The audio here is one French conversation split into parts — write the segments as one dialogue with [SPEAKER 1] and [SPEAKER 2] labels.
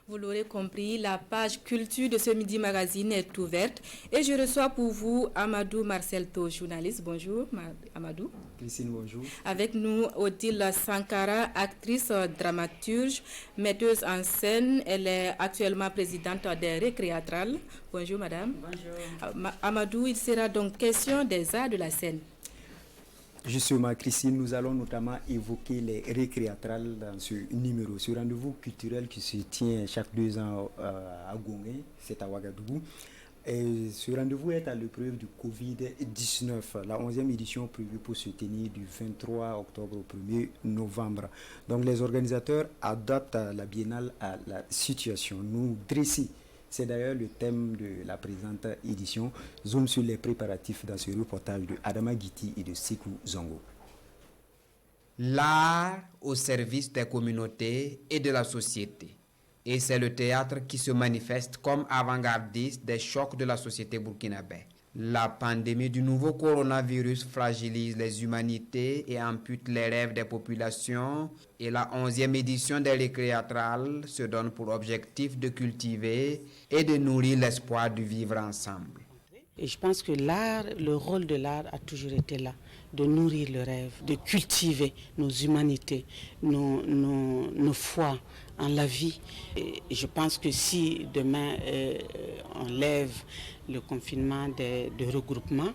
[SPEAKER 1] Vous l'aurez compris, la page culture de ce Midi Magazine est ouverte et je reçois pour vous Amadou Marcelto, journaliste. Bonjour Amadou.
[SPEAKER 2] Christine, bonjour.
[SPEAKER 1] Avec nous Odile Sankara, actrice, dramaturge, metteuse en scène. Elle est actuellement présidente des Récréatrales. Bonjour madame.
[SPEAKER 3] Bonjour.
[SPEAKER 1] Amadou, il sera donc question des arts de la scène.
[SPEAKER 2] Justement, Christine, nous allons notamment évoquer les récréatrales dans ce numéro, ce rendez-vous culturel qui se tient chaque 2 ans à Gongé, c'est à Ouagadougou. Et ce rendez-vous est à l'épreuve du Covid-19, la 11e édition prévue pour se tenir du 23 octobre au 1er novembre. Donc les organisateurs adaptent la biennale à la situation. Nous dresser. C'est d'ailleurs le thème de la présente édition. Zoom sur les préparatifs dans ce reportage de Adama Guiti et de Sikou Zongo.
[SPEAKER 4] L'art au service des communautés et de la société. Et c'est le théâtre qui se manifeste comme avant-gardiste des chocs de la société burkinabé. La pandémie du nouveau coronavirus fragilise les humanités et ampute les rêves des populations. Et la 11e édition des Récréatrales se donne pour objectif de cultiver et de nourrir l'espoir du vivre ensemble.
[SPEAKER 3] Et je pense que l'art, le rôle de l'art a toujours été là, de nourrir le rêve, de cultiver nos humanités, nos foi en la vie. Et je pense que si demain on lève le confinement de regroupement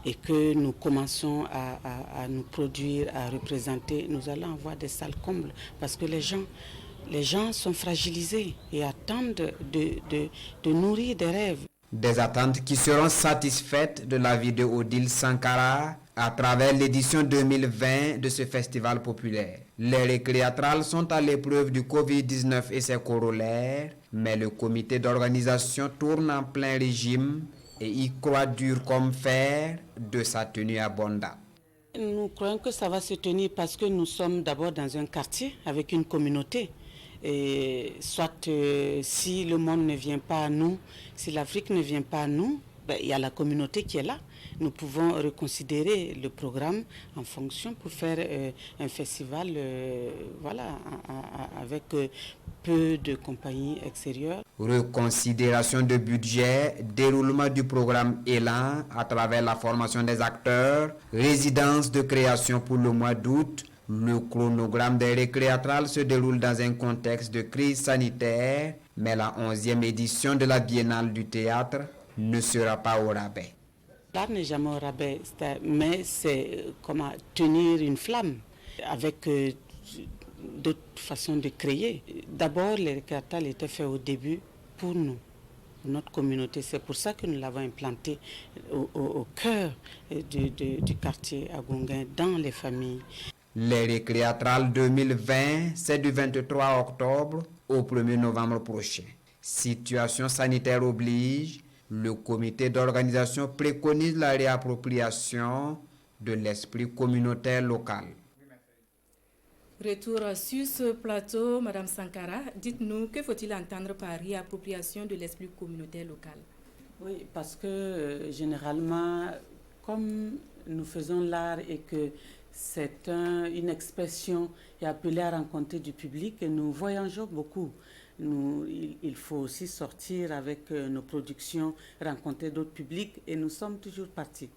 [SPEAKER 3] et que nous commençons à nous produire, à représenter, nous allons avoir des salles combles parce que les gens sont fragilisés et attendent de nourrir des rêves.
[SPEAKER 4] Des attentes qui seront satisfaites de l'avis de Odile Sankara à travers l'édition 2020 de ce festival populaire. Les récréatrales sont à l'épreuve du Covid-19 et ses corollaires, mais le comité d'organisation tourne en plein régime et y croit dur comme fer de sa tenue à bonne date.
[SPEAKER 3] Nous croyons que ça va se tenir parce que nous sommes d'abord dans un quartier avec une communauté. Et soit si le monde ne vient pas à nous, si l'Afrique ne vient pas à nous, il y a la communauté qui est là. Nous pouvons reconsidérer le programme en fonction pour faire un festival avec peu de compagnies extérieures.
[SPEAKER 4] Reconsidération de budget, déroulement du programme Élan à travers la formation des acteurs, résidence de création pour le mois d'août. Le chronogramme des récréatrales se déroule dans un contexte de crise sanitaire, mais la 11e édition de la Biennale du théâtre ne sera pas au rabais.
[SPEAKER 3] L'art n'est jamais au rabais, mais c'est comment tenir une flamme avec d'autres façons de créer. D'abord, les récréatrales étaient faits au début pour nous, notre communauté. C'est pour ça que nous l'avons implanté au cœur du quartier à Gonguin, dans les familles.
[SPEAKER 4] Les Récréatrales 2020, c'est du 23 octobre au 1er novembre prochain. Situation sanitaire oblige, le comité d'organisation préconise la réappropriation de l'esprit communautaire local.
[SPEAKER 1] Retour sur ce plateau, Madame Sankara, dites-nous, que faut-il entendre par réappropriation de l'esprit communautaire local?
[SPEAKER 3] Oui, parce que généralement, comme nous faisons l'art et que c'est une expression qui est appelée à rencontrer du public et nous voyageons beaucoup. Il faut aussi sortir avec nos productions, rencontrer d'autres publics et nous sommes toujours partis.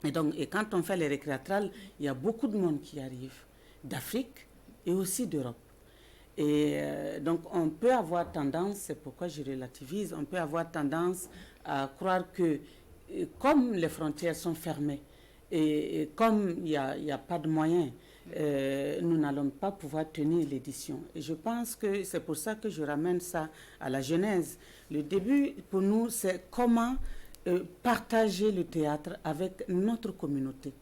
[SPEAKER 3] Et quand on fait les récréatrales, il y a beaucoup de monde qui arrive, d'Afrique et aussi d'Europe. Et donc on peut avoir tendance, c'est pourquoi je relativise, on peut avoir tendance à croire que comme les frontières sont fermées, et comme il n'y a pas de moyens, nous n'allons pas pouvoir tenir l'édition. Et je pense que c'est pour ça que je ramène ça à la genèse. Le début, pour nous, c'est comment partager le théâtre avec notre communauté,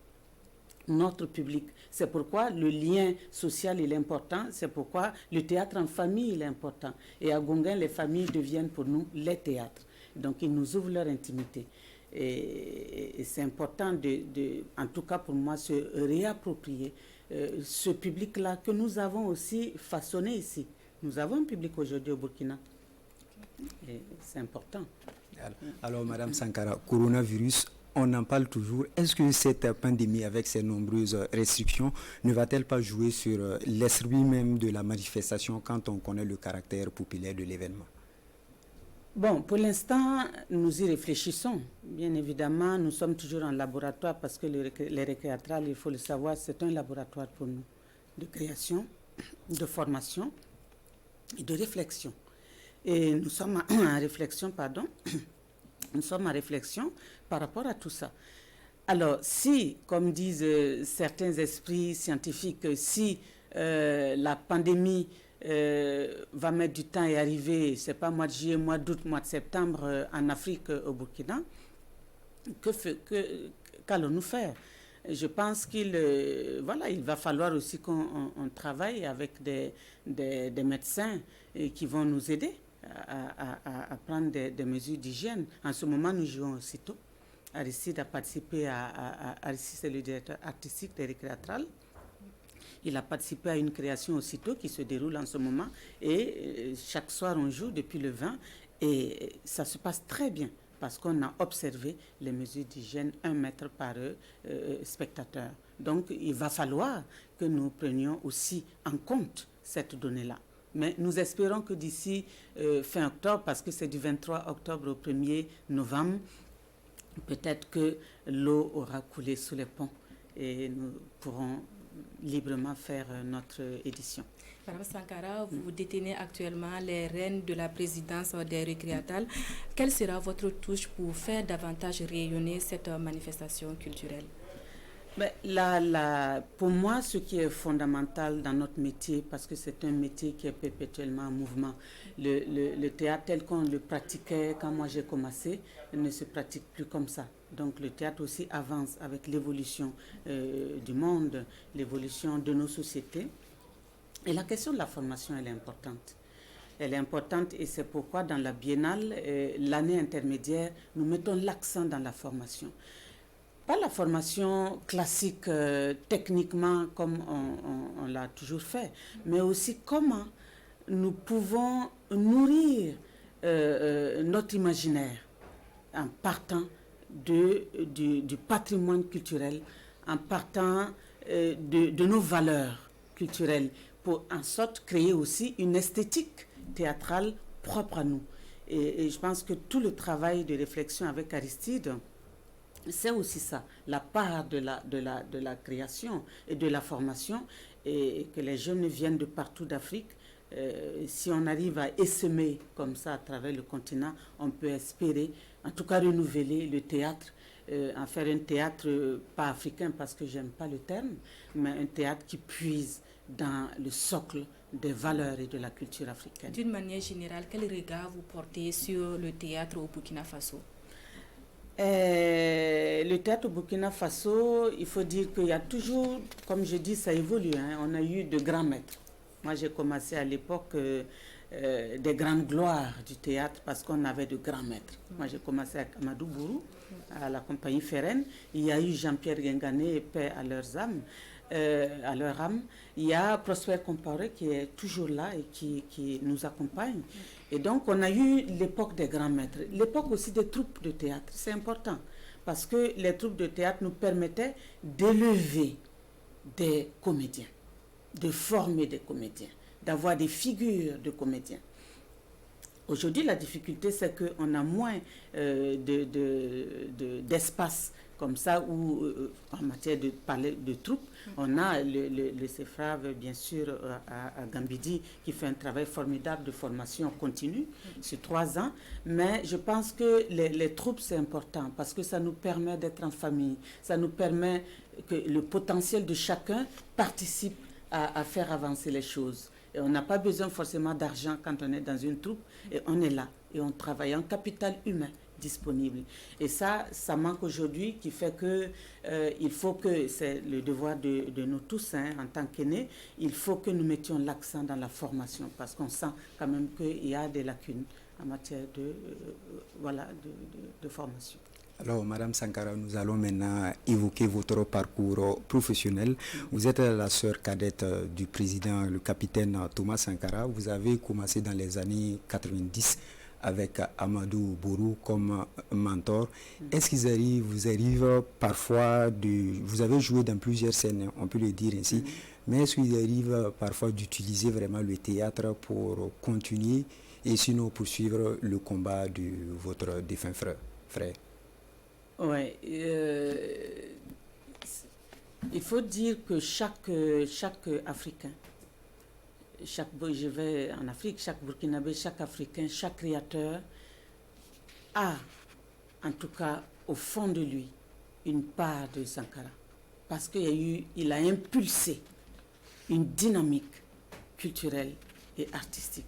[SPEAKER 3] notre public. C'est pourquoi le lien social est important, c'est pourquoi le théâtre en famille est important. Et à Gonguin, les familles deviennent pour nous les théâtres. Donc, ils nous ouvrent leur intimité. Et c'est important en tout cas pour moi, se réapproprier ce public-là que nous avons aussi façonné ici. Nous avons un public aujourd'hui au Burkina. Et c'est important.
[SPEAKER 2] Alors, Madame Sankara, coronavirus on en parle toujours. Est-ce que cette pandémie, avec ses nombreuses restrictions, ne va-t-elle pas jouer sur l'esprit même de la manifestation quand on connaît le caractère populaire de l'événement?
[SPEAKER 3] Bon, pour l'instant, nous y réfléchissons. Bien évidemment, nous sommes toujours en laboratoire parce que les récréatrales, il faut le savoir, c'est un laboratoire pour nous de création, de formation et de réflexion. Et nous sommes en réflexion, nous sommes en réflexion par rapport à tout ça. Alors, si, comme disent certains esprits scientifiques, si la pandémie va mettre du temps à arriver, c'est pas mois de juillet, mois d'août, mois de septembre en Afrique, au Burkina, qu'allons-nous faire? Je pense qu'il va falloir aussi qu'on travaille avec des médecins qui vont nous aider à prendre des mesures d'hygiène. En ce moment, nous jouons aussitôt. Aristide a participé Aristide, c'est le directeur artistique des récréatrales. Il a participé à une création aussitôt qui se déroule en ce moment. Et chaque soir, on joue depuis le 20. Et ça se passe très bien parce qu'on a observé les mesures d'hygiène 1 mètre par spectateur. Donc, il va falloir que nous prenions aussi en compte cette donnée-là. Mais nous espérons que d'ici fin octobre, parce que c'est du 23 octobre au 1er novembre, peut-être que l'eau aura coulé sous les ponts et nous pourrons librement faire notre édition.
[SPEAKER 1] Madame Sankara, vous détenez actuellement les rênes de la présidence des récréatales. Quelle sera votre touche pour faire davantage rayonner cette manifestation culturelle?
[SPEAKER 3] Pour moi, ce qui est fondamental dans notre métier, parce que c'est un métier qui est perpétuellement en mouvement, le théâtre tel qu'on le pratiquait quand moi j'ai commencé, ne se pratique plus comme ça. Donc le théâtre aussi avance avec l'évolution du monde, l'évolution de nos sociétés. Et la question de la formation, elle est importante. Elle est importante et c'est pourquoi dans la biennale, l'année intermédiaire, nous mettons l'accent dans la formation. Pas la formation classique techniquement comme on l'a toujours fait, mais aussi comment nous pouvons nourrir notre imaginaire en partant du patrimoine culturel, en partant de nos valeurs culturelles, pour en sorte créer aussi une esthétique théâtrale propre à nous. Et je pense que tout le travail de réflexion avec Aristide, c'est aussi ça, la part de la création et de la formation, et que les jeunes viennent de partout d'Afrique. Si on arrive à essaimer comme ça à travers le continent, on peut espérer, en tout cas renouveler le théâtre, en faire un théâtre pas africain parce que j'aime pas le terme, mais un théâtre qui puise dans le socle des valeurs et de la culture africaine.
[SPEAKER 1] D'une manière générale, quel regard vous portez sur le théâtre au Burkina Faso?
[SPEAKER 3] Le théâtre au Burkina Faso, il faut dire qu'il y a toujours, comme je dis, ça évolue. On a eu de grands maîtres. Moi, j'ai commencé à l'époque des grandes gloires du théâtre parce qu'on avait de grands maîtres. Moi, j'ai commencé avec Amadou Bourou, à la compagnie Ferren. Il y a eu Jean-Pierre Guingané, paix à leurs âmes. À leur âme. Il y a Prosper Compaoré qui est toujours là et qui nous accompagne. Et donc, on a eu l'époque des grands maîtres, l'époque aussi des troupes de théâtre. C'est important parce que les troupes de théâtre nous permettaient d'élever des comédiens, de former des comédiens, d'avoir des figures de comédiens. Aujourd'hui, la difficulté, c'est qu'on a moins d'espace comme ça où, en matière de parler de troupes, on a le CEFRAV, bien sûr, à Gambidi, qui fait un travail formidable de formation continue sur 3 ans. Mais je pense que les troupes, c'est important parce que ça nous permet d'être en famille. Ça nous permet que le potentiel de chacun participe à faire avancer les choses. Et on n'a pas besoin forcément d'argent quand on est dans une troupe. Et on est là. Et on travaille en capital humain disponible. Et ça manque aujourd'hui, qui fait que il faut que, c'est le devoir de nous tous, en tant qu'aînés, il faut que nous mettions l'accent dans la formation, parce qu'on sent quand même qu'il y a des lacunes en matière de formation.
[SPEAKER 2] Alors, Madame Sankara, nous allons maintenant évoquer votre parcours professionnel. Vous êtes la sœur cadette du président, le capitaine Thomas Sankara. Vous avez commencé dans les années 90 avec Amadou Bourou comme mentor. Est-ce qu'ils vous arrivent parfois vous avez joué dans plusieurs scènes, on peut le dire ainsi, mais est-ce qu'il arrive parfois d'utiliser vraiment le théâtre pour continuer et sinon poursuivre le combat de votre défunt frère?
[SPEAKER 3] Oui. Il faut dire que chaque Africain, je vais en Afrique, chaque Burkinabé, chaque Africain, chaque créateur a, en tout cas au fond de lui, une part de Sankara. Parce qu'il a impulsé une dynamique culturelle et artistique.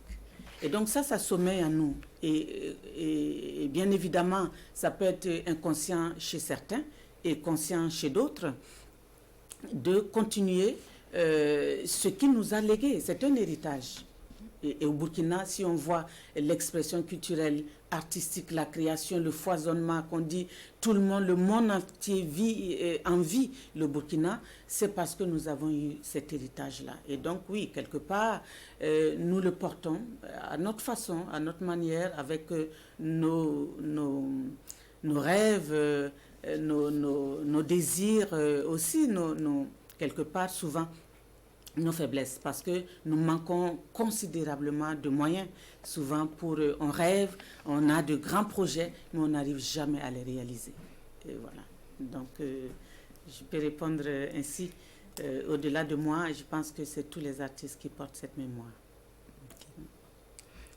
[SPEAKER 3] Et donc ça sommeille en nous. Et bien évidemment, ça peut être inconscient chez certains et conscient chez d'autres, de continuer ce qu'il nous a légué. C'est un héritage. Et au Burkina, si on voit l'expression culturelle, artistique, la création, le foisonnement, qu'on dit tout le monde entier envie le Burkina, c'est parce que nous avons eu cet héritage-là. Et donc oui, quelque part, nous le portons à notre façon, à notre manière, avec nos rêves, nos désirs aussi, quelque part souvent nos faiblesses, parce que nous manquons considérablement de moyens. Souvent, on rêve, on a de grands projets, mais on n'arrive jamais à les réaliser. Et voilà. Donc, je peux répondre ainsi. Au-delà de moi, je pense que c'est tous les artistes qui portent cette mémoire.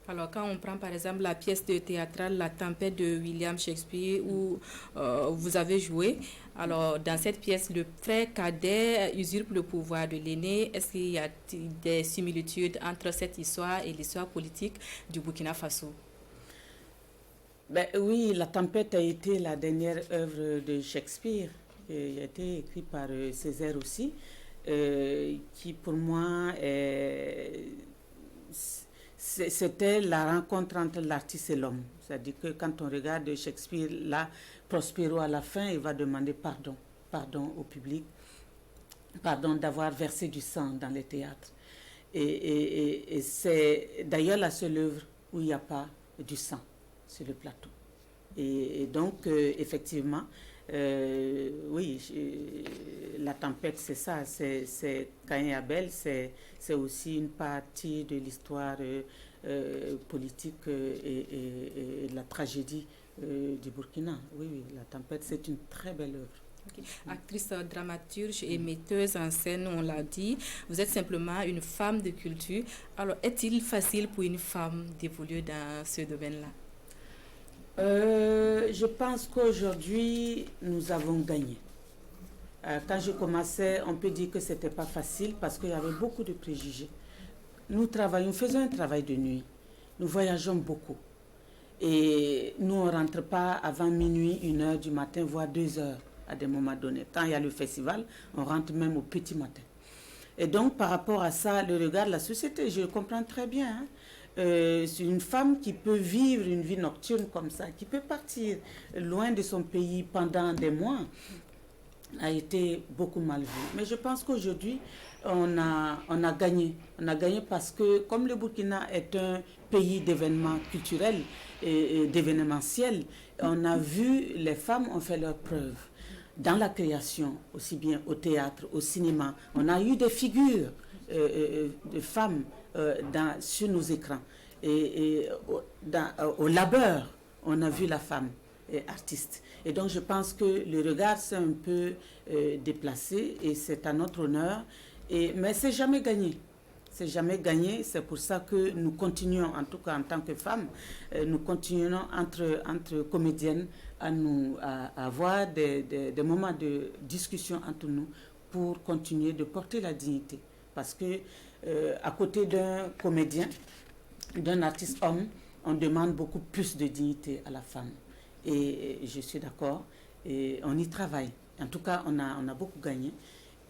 [SPEAKER 1] Alors, quand on prend par exemple la pièce de théâtrale La Tempête de William Shakespeare, où vous avez joué, alors dans cette pièce, le frère cadet usurpe le pouvoir de l'aîné. Est-ce qu'il y a des similitudes entre cette histoire et l'histoire politique du Burkina Faso?
[SPEAKER 3] Oui, La Tempête a été la dernière œuvre de Shakespeare. Il a été écrit par Césaire aussi, qui pour moi c'était la rencontre entre l'artiste et l'homme. C'est-à-dire que quand on regarde Shakespeare, là, Prospero à la fin, il va demander pardon au public, pardon d'avoir versé du sang dans les théâtres. Et c'est d'ailleurs la seule œuvre où il n'y a pas du sang sur le plateau. Et donc, effectivement, oui, La Tempête, c'est ça, c'est Caïn et Abel, c'est aussi une partie de l'histoire politique et la tragédie du Burkina. Oui, La Tempête, c'est une très belle œuvre.
[SPEAKER 1] Okay. Actrice, dramaturge et metteuse en scène, on l'a dit, vous êtes simplement une femme de culture. Alors, est-il facile pour une femme d'évoluer dans ce domaine-là?
[SPEAKER 3] Je pense qu'aujourd'hui, nous avons gagné. Quand je commençais, on peut dire que ce n'était pas facile parce qu'il y avait beaucoup de préjugés. Nous faisons un travail de nuit. Nous voyageons beaucoup. Et nous, on ne rentre pas avant minuit, 1h du matin, voire 2h à des moments donnés. Quand il y a le festival, on rentre même au petit matin. Et donc, par rapport à ça, le regard de la société, je le comprends très bien. Hein. C'est une femme qui peut vivre une vie nocturne comme ça, qui peut partir loin de son pays pendant des mois, a été beaucoup mal vue. Mais je pense qu'aujourd'hui, on a gagné. On a gagné parce que comme le Burkina est un pays d'événements culturels et d'événementiels, on a vu les femmes ont fait leurs preuves dans la création, aussi bien au théâtre, au cinéma. On a eu des figures de femmes sur nos écrans. Et au labeur, on a vu la femme artiste. Et donc je pense que le regard s'est un peu déplacé et c'est à notre honneur. Mais c'est jamais gagné. C'est jamais gagné. C'est pour ça que nous continuons, en tout cas en tant que femmes, nous continuons entre comédiennes à avoir des moments de discussion entre nous pour continuer de porter la dignité. Parce que à côté d'un comédien, d'un artiste homme, on demande beaucoup plus de dignité à la femme. Et je suis d'accord. Et on y travaille. En tout cas, on a beaucoup gagné.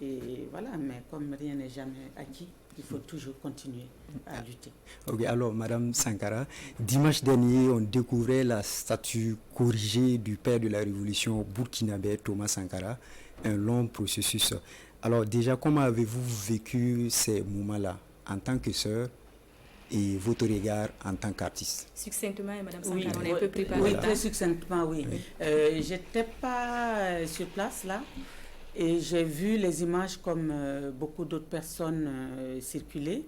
[SPEAKER 3] Et voilà, mais comme rien n'est jamais acquis, il faut toujours continuer à lutter.
[SPEAKER 2] Ok, alors, Madame Sankara, dimanche dernier, on découvrait la statue corrigée du père de la révolution burkinabé, Thomas Sankara, un long processus. Alors déjà, comment avez-vous vécu ces moments-là en tant que sœur et votre regard en tant qu'artiste.
[SPEAKER 1] Succinctement, Mme
[SPEAKER 3] Oui,
[SPEAKER 1] Sankara, on est un peu préparé.
[SPEAKER 3] oui, très succinctement, oui. Je n'étais pas sur place là et j'ai vu les images comme beaucoup d'autres personnes circuler.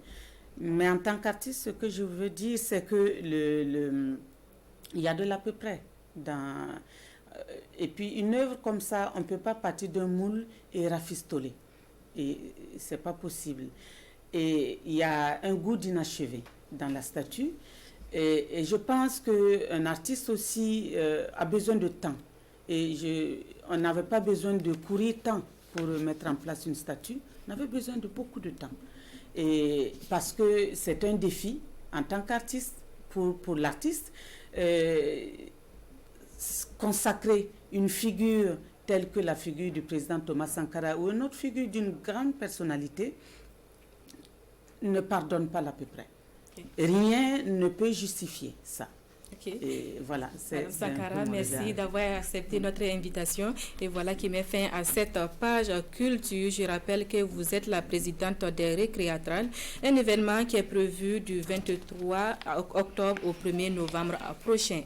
[SPEAKER 3] Mais en tant qu'artiste, ce que je veux dire, c'est que il y a de l'à peu près. Et puis une œuvre comme ça, on ne peut pas partir d'un moule et rafistoler. Et ce n'est pas possible. Et il y a un goût d'inachevé dans la statue. Et je pense qu'un artiste aussi a besoin de temps. Et on n'avait pas besoin de courir tant pour mettre en place une statue. On avait besoin de beaucoup de temps. Et parce que c'est un défi en tant qu'artiste, pour l'artiste, consacrer une figure telle que la figure du président Thomas Sankara ou une autre figure d'une grande personnalité ne pardonne pas l'à peu près. Okay. Rien ne peut justifier ça.
[SPEAKER 1] Okay.
[SPEAKER 3] Et voilà,
[SPEAKER 1] Madame Sankara, merci d'avoir accepté notre invitation. Et voilà qui met fin à cette page culture. Je rappelle que vous êtes la présidente des Récréatrales, un événement qui est prévu du 23 octobre au 1er novembre prochain.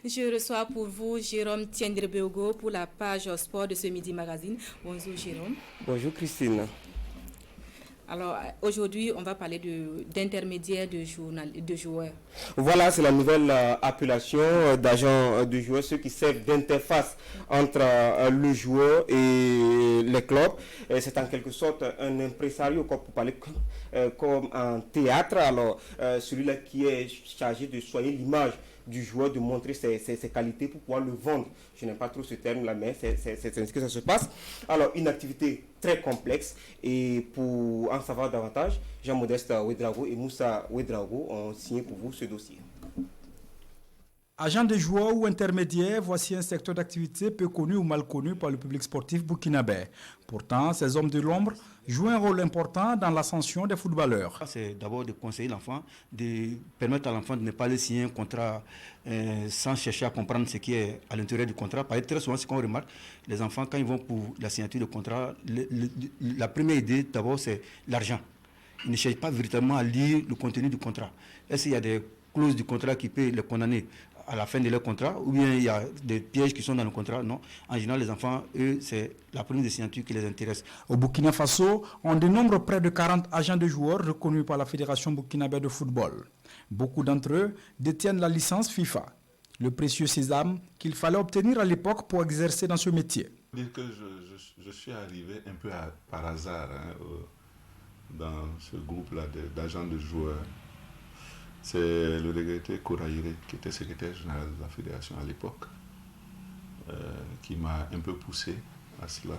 [SPEAKER 1] Je reçois pour vous Jérôme Tiendrebeogo pour la page sport de ce Midi Magazine. Bonjour Jérôme.
[SPEAKER 5] Bonjour Christine.
[SPEAKER 1] Alors aujourd'hui, on va parler d'intermédiaire de joueurs.
[SPEAKER 5] Voilà, c'est la nouvelle appellation d'agents de joueurs, ceux qui servent d'interface entre le joueur et les clubs. C'est en quelque sorte un impresario, pour parler comme en théâtre. Alors, celui-là qui est chargé de soigner l'image du joueur, de montrer ses qualités pour pouvoir le vendre. Je n'aime pas trop ce terme-là, mais c'est ainsi que ça se passe. Alors, une activité très complexe. Et pour en savoir davantage, Jean-Modeste Ouedraogo et Moussa Ouedraogo ont signé pour vous ce dossier.
[SPEAKER 6] Agent de joueurs ou intermédiaire, voici un secteur d'activité peu connu ou mal connu par le public sportif burkinabé. Pourtant, ces hommes de l'ombre jouent un rôle important dans l'ascension des footballeurs.
[SPEAKER 7] C'est d'abord de conseiller l'enfant, de permettre à l'enfant de ne pas aller signer un contrat sans chercher à comprendre ce qui est à l'intérieur du contrat. Parce que très souvent, ce qu'on remarque, les enfants, quand ils vont pour la signature de contrat, la première idée, d'abord, c'est l'argent. Ils ne cherchent pas véritablement à lire le contenu du contrat. Est-ce qu'il y a des clauses du contrat qui peuvent les condamner à la fin de leur contrat, ou bien il y a des pièges qui sont dans le contrat? Non. En général, les enfants, eux, c'est la première des signatures qui les intéresse.
[SPEAKER 6] Au Burkina Faso, on dénombre près de 40 agents de joueurs reconnus par la Fédération burkinabé de football. Beaucoup d'entre eux détiennent la licence FIFA, le précieux sésame qu'il fallait obtenir à l'époque pour exercer dans ce métier.
[SPEAKER 8] Dire que je suis arrivé un peu par hasard dans ce groupe-là d'agents de joueurs. C'est le regretté Koraïre, qui était secrétaire général de la fédération à l'époque, qui m'a un peu poussé à cela.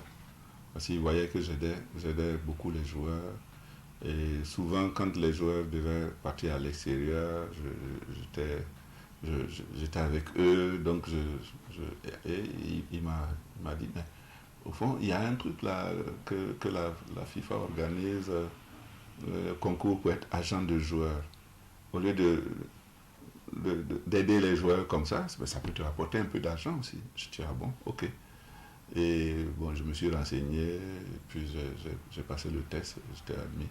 [SPEAKER 8] Parce qu'il voyait que j'aidais beaucoup les joueurs. Et souvent, quand les joueurs devaient partir à l'extérieur, j'étais avec eux. Donc, il m'a dit, mais au fond, il y a un truc là que la FIFA organise, le concours pour être agent de joueur. Au lieu d'aider les joueurs comme ça peut te rapporter un peu d'argent aussi. Je dis, ah bon, ok. Et bon, je me suis renseigné, puis j'ai passé le test, j'étais admis.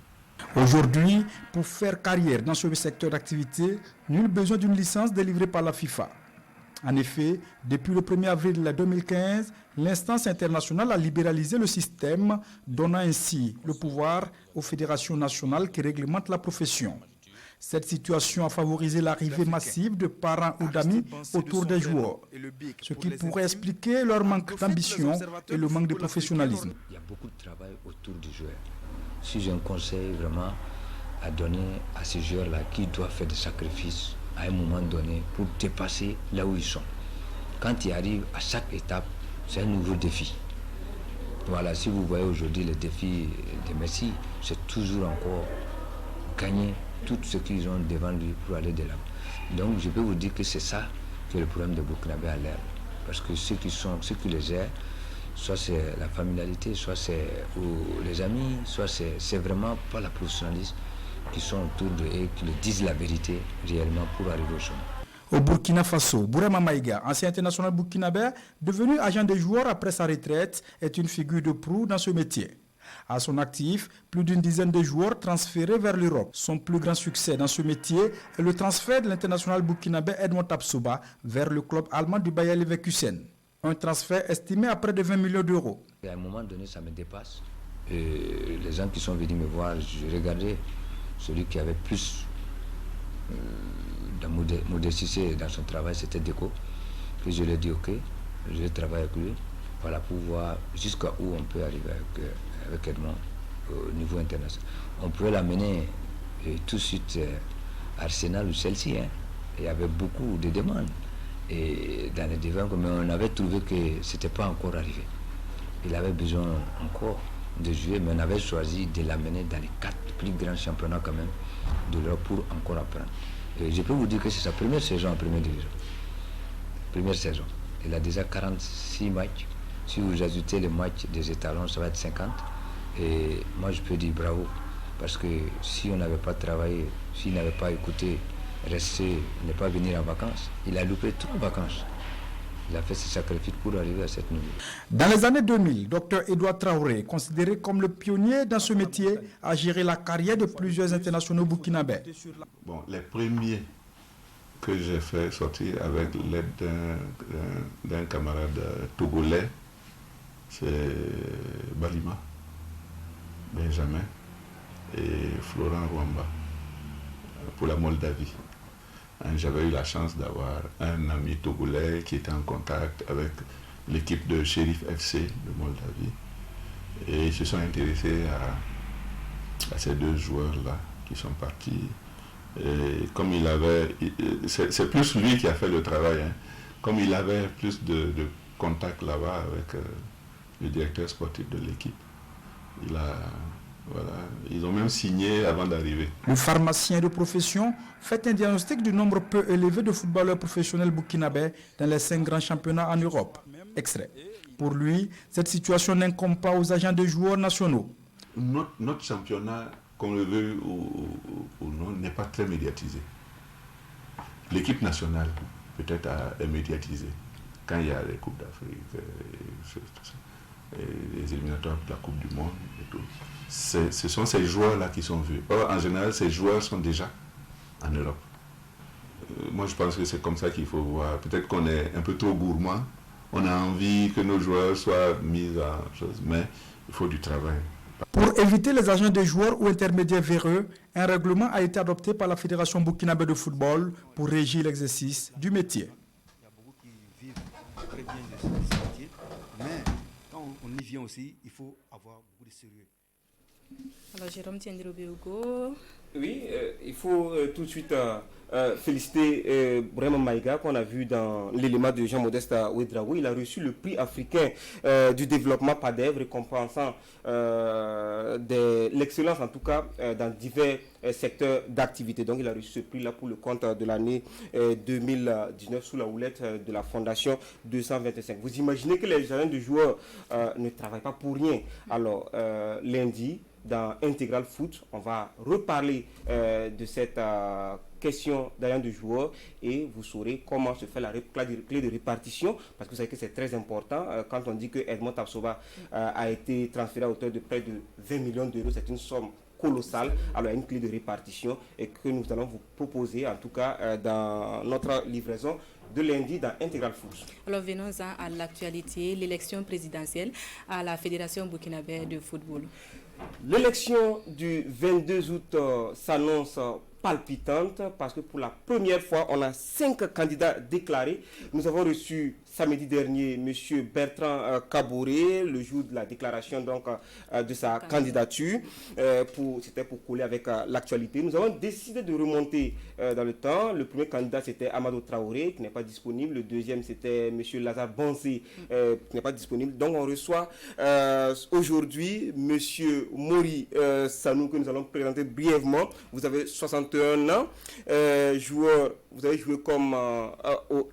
[SPEAKER 6] Aujourd'hui, pour faire carrière dans ce secteur d'activité, nul besoin d'une licence délivrée par la FIFA. En effet, depuis le 1er avril 2015, l'instance internationale a libéralisé le système, donnant ainsi le pouvoir aux fédérations nationales qui réglementent la profession. Cette situation a favorisé l'arrivée massive de parents ou d'amis autour des joueurs, ce qui pourrait expliquer leur manque d'ambition et le manque de professionnalisme.
[SPEAKER 9] Il y a beaucoup de travail autour du joueur. Si j'ai un conseil vraiment à donner à ces joueurs-là qui doivent faire des sacrifices à un moment donné pour dépasser là où ils sont. Quand ils arrivent à chaque étape, c'est un nouveau défi. Voilà, si vous voyez aujourd'hui le défi de Messi, c'est toujours encore gagner tout ce qu'ils ont devant lui pour aller de l'avant. Donc je peux vous dire que c'est ça que le problème de Burkinabé a l'air. Parce que ceux qui les gèrent, soit c'est la familialité, soit c'est les amis, soit c'est vraiment pas la professionnalisme qui sont autour d'eux et qui le disent la vérité réellement pour arriver au sommet.
[SPEAKER 6] Au Burkina Faso, Bourama Maïga, ancien international burkinabé, devenu agent des joueurs après sa retraite, est une figure de proue dans ce métier. À son actif, plus d'une dizaine de joueurs transférés vers l'Europe. Son plus grand succès dans ce métier est le transfert de l'international burkinabé Edmond Tapsoba vers le club allemand du Bayer Leverkusen. Un transfert estimé à près de 20 millions d'euros.
[SPEAKER 9] À un moment donné, ça me dépasse. Et les gens qui sont venus me voir, je regardais celui qui avait plus de modestie dans son travail, c'était Deco. Puis je lui ai dit, ok, je vais travailler avec lui, voilà, pour voir jusqu'à où on peut arriver avec Edmond au niveau international. On pouvait l'amener tout de suite à Arsenal ou Chelsea. Il y avait beaucoup de demandes. Et dans les divans, mais on avait trouvé que ce n'était pas encore arrivé. Il avait besoin encore de jouer, mais on avait choisi de l'amener dans les 4 plus grands championnats quand même de l'Europe pour encore apprendre. Et je peux vous dire que c'est sa première saison en première division. Première saison. Il a déjà 46 matchs. Si vous ajoutez les matchs des étalons, ça va être 50. Et moi, je peux dire bravo. Parce que si on n'avait pas travaillé, s'il n'avait pas écouté, rester, ne pas venir en vacances, il a loupé 3 vacances. Il a fait ses sacrifices pour arriver à cette niveau.
[SPEAKER 6] Dans les années 2000, Dr Edouard Traoré, considéré comme le pionnier dans ce métier, a géré la carrière de plusieurs internationaux burkinabés.
[SPEAKER 8] Bon, les premiers que j'ai fait sortir avec l'aide d'un camarade togolais, c'est Balima, Benjamin et Florent Rwamba pour la Moldavie. J'avais eu la chance d'avoir un ami togolais qui était en contact avec l'équipe de Sheriff FC de Moldavie. Et ils se sont intéressés à ces 2 joueurs-là qui sont partis. Et comme il avait... C'est plus lui qui a fait le travail. Comme il avait plus de contact là-bas avec le directeur sportif de l'équipe, voilà, ils ont même signé avant d'arriver.
[SPEAKER 6] Le pharmacien de profession fait un diagnostic du nombre peu élevé de footballeurs professionnels burkinabés dans les 5 grands championnats en Europe. Extrait. Pour lui, cette situation n'incombe pas aux agents de joueurs nationaux.
[SPEAKER 8] Notre championnat, qu'on le veut ou non, n'est pas très médiatisé. L'équipe nationale, peut-être, est médiatisée. Quand il y a les Coupes d'Afrique, les éliminatoires de la Coupe du Monde et tout. Ce sont ces joueurs-là qui sont vus. Or, en général, ces joueurs sont déjà en Europe. Moi, je pense que c'est comme ça qu'il faut voir. Peut-être qu'on est un peu trop gourmand. On a envie que nos joueurs soient mis en chose, mais il faut du travail.
[SPEAKER 6] Pour éviter les agents des joueurs ou intermédiaires véreux, un règlement a été adopté par la Fédération burkinabé de football pour régir l'exercice du métier.
[SPEAKER 7] Il y a beaucoup qui vivent très bien de ce métier, mais quand on y vient aussi, il faut avoir beaucoup de sérieux.
[SPEAKER 1] Alors Jérôme Tiendiro-Béougo.
[SPEAKER 5] Oui, il faut tout de suite féliciter Bourama Maïga qu'on a vu dans l'élément de Jean-Modeste Ouedraoui. Il a reçu le prix africain du développement PADEV, récompensant l'excellence en tout cas dans divers secteurs d'activité. Donc il a reçu ce prix-là pour le compte de l'année 2019 sous la houlette de la Fondation 225. Vous imaginez que les agents de joueurs ne travaillent pas pour rien. Alors lundi, dans Intégral Foot, on va reparler de cette question d'agent de joueurs et vous saurez comment se fait la clé de répartition, parce que vous savez que c'est très important. Quand on dit que Edmond Tapsoba a été transféré à hauteur de près de 20 millions d'euros, c'est une somme colossale. Alors il y a une clé de répartition et que nous allons vous proposer en tout cas dans notre livraison de lundi dans Intégral Foot.
[SPEAKER 1] Alors venons-en à l'actualité, l'élection présidentielle à la Fédération burkinabé de football.
[SPEAKER 5] L'élection du 22 août s'annonce palpitante parce que pour la première fois, on a 5 candidats déclarés. Nous avons reçu samedi dernier M. Bertrand Kaboré, le jour de la déclaration donc, de sa candidature. C'était pour coller avec l'actualité. Nous avons décidé de remonter dans le temps. Le premier candidat, c'était Amadou Traoré, qui n'est pas disponible. Le deuxième, c'était M. Lazare Bonzé, qui n'est pas disponible. Donc, on reçoit aujourd'hui M. Mori Sanou, que nous allons présenter brièvement. Vous avez 61 ans, joueur, vous avez joué comme au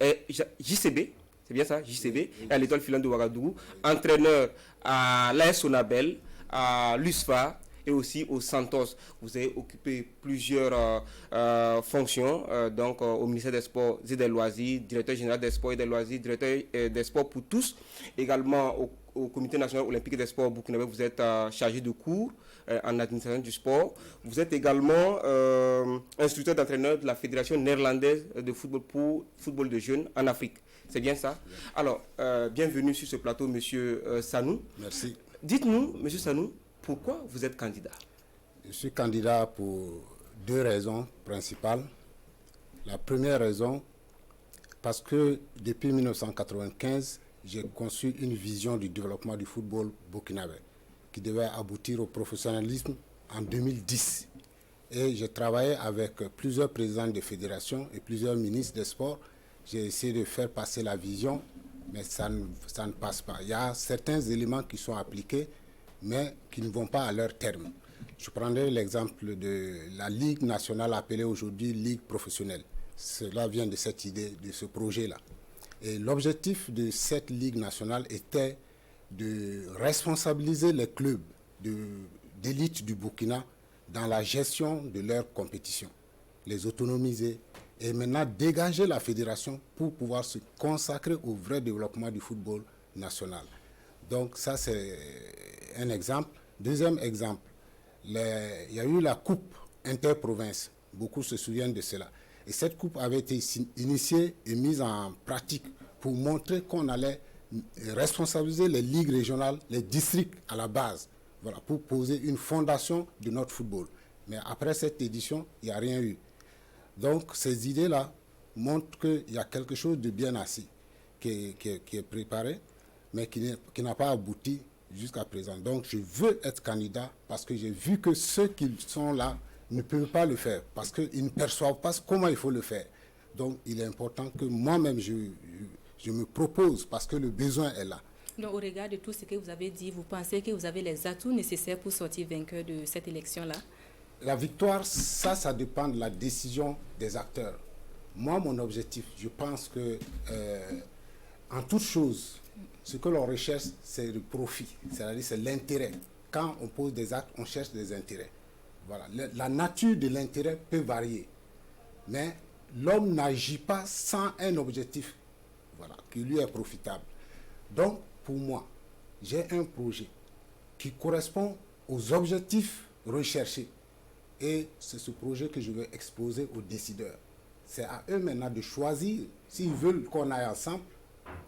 [SPEAKER 5] JCB. c'est bien ça, JCB, et à l'Étoile filante de Ouagadougou, entraîneur à l'AS Sonabel, à l'USFA et aussi au Santos. Vous avez occupé plusieurs fonctions, donc au ministère des Sports et des Loisirs, directeur général des Sports et des Loisirs, directeur des Sports pour tous, également au Comité national olympique des sports burkinabé, vous êtes chargé de cours en administration du sport. Vous êtes également instructeur d'entraîneur de la Fédération néerlandaise de football pour football de jeunes en Afrique. C'est bien ça? Alors, bienvenue sur ce plateau, Monsieur Sanou.
[SPEAKER 10] Merci.
[SPEAKER 5] Dites-nous, Monsieur Sanou, pourquoi vous êtes candidat?
[SPEAKER 10] Je suis candidat pour deux raisons principales. La première raison, parce que depuis 1995, j'ai conçu une vision du développement du football burkinabé qui devait aboutir au professionnalisme en 2010. Et j'ai travaillé avec plusieurs présidents de fédérations et plusieurs ministres des sports. J'ai essayé de faire passer la vision, mais ça ne passe pas. Il y a certains éléments qui sont appliqués, mais qui ne vont pas à leur terme. Je prendrai l'exemple de la Ligue nationale appelée aujourd'hui Ligue professionnelle. Cela vient de cette idée, de ce projet-là. Et l'objectif de cette Ligue nationale était de responsabiliser les clubs d'élite du Burkina dans la gestion de leurs compétitions, les autonomiser et maintenant dégager la fédération pour pouvoir se consacrer au vrai développement du football national. Donc ça, c'est un exemple. Deuxième exemple, il y a eu la Coupe interprovince. Beaucoup se souviennent de cela. Et cette coupe avait été initiée et mise en pratique pour montrer qu'on allait responsabiliser les ligues régionales, les districts à la base, voilà, pour poser une fondation de notre football. Mais après cette édition, il n'y a rien eu. Donc ces idées-là montrent qu'il y a quelque chose de bien assis qui est préparé, mais qui n'a pas abouti jusqu'à présent. Donc je veux être candidat parce que j'ai vu que ceux qui sont là ne peuvent pas le faire parce qu'ils ne perçoivent pas comment il faut le faire. Donc il est important que moi-même je me propose parce que le besoin est là.
[SPEAKER 1] Donc au regard de tout ce que vous avez dit, vous pensez que vous avez les atouts nécessaires pour sortir vainqueur de cette élection-là?
[SPEAKER 10] La victoire, ça dépend de la décision des acteurs. Moi, mon objectif, je pense que en toute chose, ce que l'on recherche, c'est le profit, c'est-à-dire c'est l'intérêt. Quand on pose des actes, on cherche des intérêts. Voilà. La nature de l'intérêt peut varier, mais l'homme n'agit pas sans un objectif, voilà, qui lui est profitable. Donc, pour moi, j'ai un projet qui correspond aux objectifs recherchés. Et c'est ce projet que je veux exposer aux décideurs. C'est à eux maintenant de choisir. S'ils veulent qu'on aille ensemble,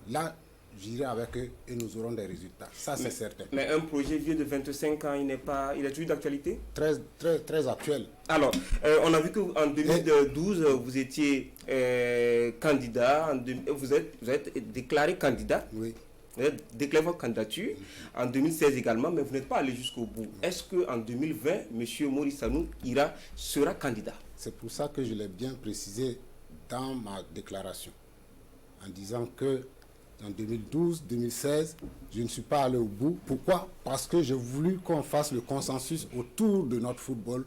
[SPEAKER 10] là, j'irai avec eux et nous aurons des résultats. Ça, c'est certain.
[SPEAKER 5] Mais un projet vieux de 25 ans, il est toujours d'actualité?
[SPEAKER 10] Très actuel.
[SPEAKER 5] Alors, on a vu qu'en 2012, vous étiez candidat. Vous êtes déclaré candidat.
[SPEAKER 10] Oui.
[SPEAKER 5] Vous avez déclaré votre candidature en 2016 également, mais vous n'êtes pas allé jusqu'au bout. Est-ce qu'en 2020, M. Maurice Sanou sera candidat?
[SPEAKER 10] C'est pour ça que je l'ai bien précisé dans ma déclaration, en disant que en 2012-2016, je ne suis pas allé au bout. Pourquoi? Parce que j'ai voulu qu'on fasse le consensus autour de notre football.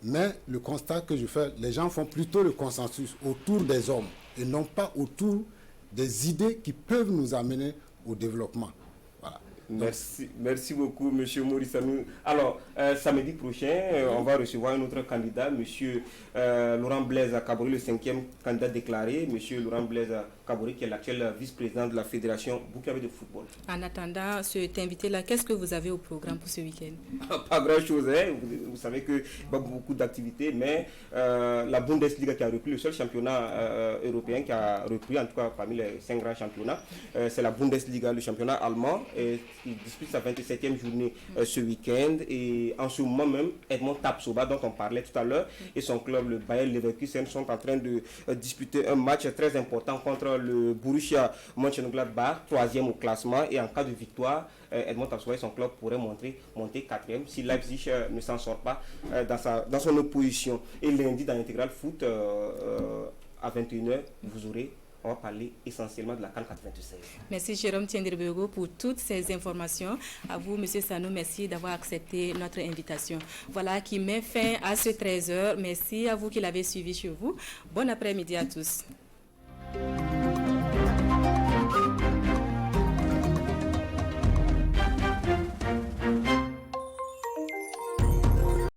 [SPEAKER 10] Mais le constat que je fais, les gens font plutôt le consensus autour des hommes et non pas autour des idées qui peuvent nous amener au développement. Voilà.
[SPEAKER 5] Merci beaucoup, M. Maurice Sanou. Alors, samedi prochain, on va recevoir un autre candidat, M. Laurent Blaise Kabore, le 5e candidat déclaré, M. Laurent Blaise Kabore, qui est l'actuel vice-président de la Fédération burkinabé de football.
[SPEAKER 1] En attendant cet invité-là, qu'est-ce que vous avez au programme pour ce week-end?
[SPEAKER 5] Pas grand-chose, hein. Vous savez qu'il y a beaucoup d'activités, mais la Bundesliga qui a repris, le seul championnat européen qui a repris, en tout cas parmi les 5 grands championnats, c'est la Bundesliga, le championnat allemand, et il dispute sa 27e journée ce week-end. Et en ce moment même, Edmond Tapsoba, dont on parlait tout à l'heure, et son club, le Bayer Leverkusen, sont en train de disputer un match très important contre le Borussia Mönchengladbach, 3e au classement. Et en cas de victoire, Edmond Tapsoba et son club pourraient monter 4e si Leipzig ne s'en sort pas dans son opposition. Et lundi, dans l'Intégral Foot, à 21h, on va parler essentiellement de la CAN 96.
[SPEAKER 1] Merci Jérôme Tienderbego pour toutes ces informations. À vous, M. Sanou, merci d'avoir accepté notre invitation. Voilà qui met fin à ce 13h. Merci à vous qui l'avez suivi chez vous. Bon après-midi à tous.